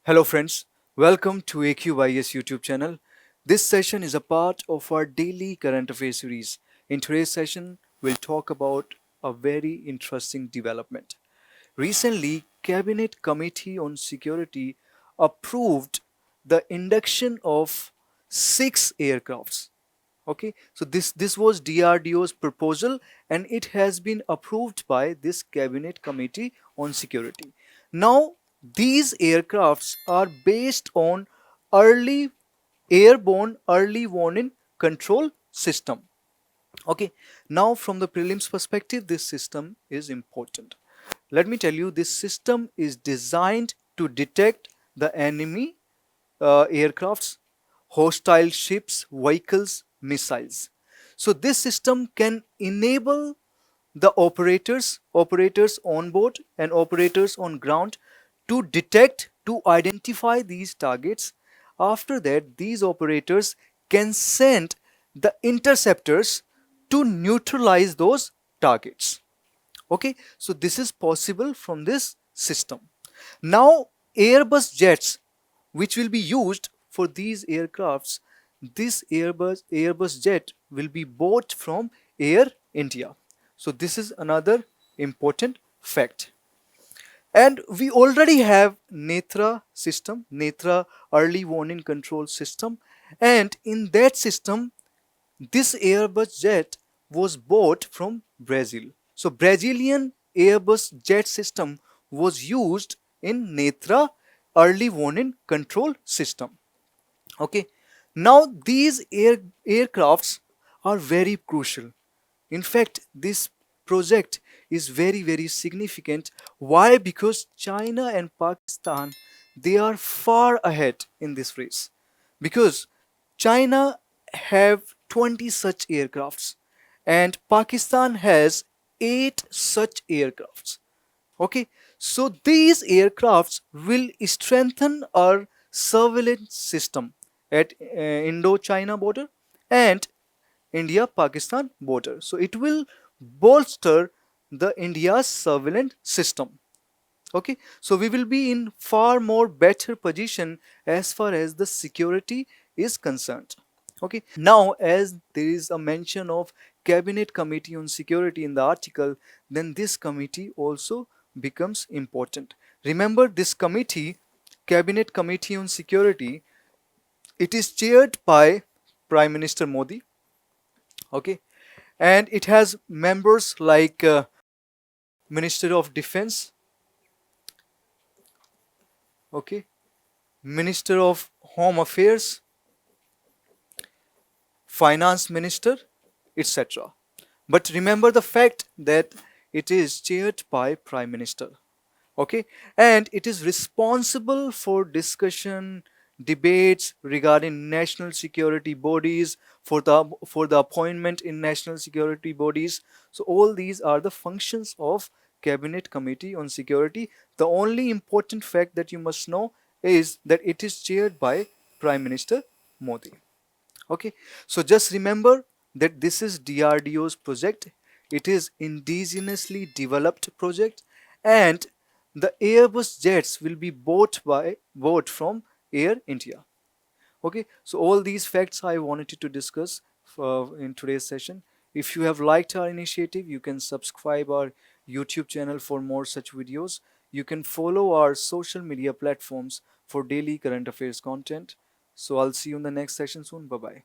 Hello friends, welcome to acubeias YouTube channel. This session is a part of our daily current affairs series. In today's session, we'll talk about a very interesting development. Recently, Cabinet Committee on Security approved the induction of 6 aircrafts. Okay, so this was DRDO's proposal and it has been approved by this Cabinet Committee on Security. Now, these aircrafts are based on early airborne early warning control system. Okay, now from the prelims perspective, this system is important. Let me tell you, this system is designed to detect the enemy aircrafts, hostile ships, vehicles, missiles. So this system can enable the operators on board and operators on ground to detect, to identify these targets. After that, these operators can send the interceptors to neutralize those targets. Okay, so this is possible from this system. Now, Airbus jets, which will be used for these aircrafts, this Airbus jet will be bought from Air India. So this is another important fact. And we already have Netra system, Netra early warning control system, and in that system this Airbus jet was bought from Brazil. So Brazilian Airbus jet system was used in Netra early warning control system. Okay. Now these aircrafts are very crucial. In fact, this project is very significant. Why? Because China and Pakistan, they are far ahead in this race. Because China have 20 such aircrafts and Pakistan has 8 such aircrafts. Okay, so these aircrafts will strengthen our surveillance system at Indo-China border and India-Pakistan border. So it will bolster the India's surveillance system. Okay, so we will be in far more better position as far as the security is concerned. Okay, now as there is a mention of Cabinet Committee on Security in the article, then this committee also becomes important. Remember this committee, Cabinet Committee on Security, it is chaired by Prime Minister Modi. Okay, and it has members like Minister of Defense, okay, Minister of Home Affairs, Finance Minister, etc. But remember the fact that it is chaired by Prime Minister. Okay, and it is responsible for discussion, debates regarding national security bodies, for the appointment in national security bodies. So all these are the functions of Cabinet Committee on Security. The only important fact that you must know is that it is chaired by Prime Minister Modi. Okay, so just remember that this is DRDO's project. It is indigenously developed project, and the Airbus jets will be bought from Air India. Okay, so all these facts I wanted to discuss in today's session. If you have liked our initiative, you can subscribe our YouTube channel for more such videos. You can follow our social media platforms for daily current affairs content. So I'll see you in the next session soon. Bye bye.